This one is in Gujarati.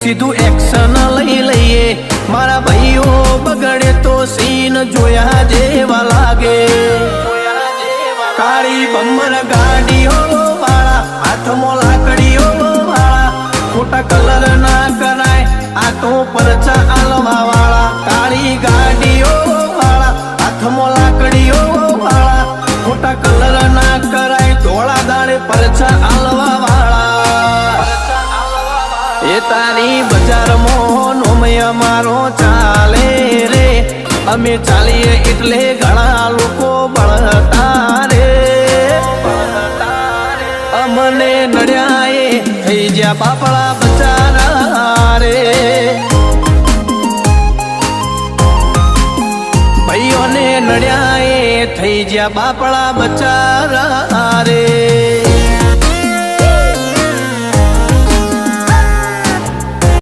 સીધું એક્શન લઈ લઈએ મારા ભાઈઓ બગડે તો સીન જોયા જેવા લાગે કાળી બમ્બર ગાડીઓ વાળા હાથમાં લાકડીઓ વાળા ખોટા કલર ના કરાય આ તો પરચા આલવા વાળા કાળી ગાડીઓ વાળા હાથમાં લાકડીઓ વાળા ખોટા કલર ના કરાય ધોળા દાડે પરચા આલવા વાળા એ તારી બજારમાં નોમય મારો ચાલે રે અમે ચાલીએ એટલે ઘણા લોકો બળતા રે અમને નડ્યા એ થઈ જ્યાં બાપડા બચારા રે ભાઈઓને નડ્યા એ થઈ જ્યાં બાપડા બચારા રે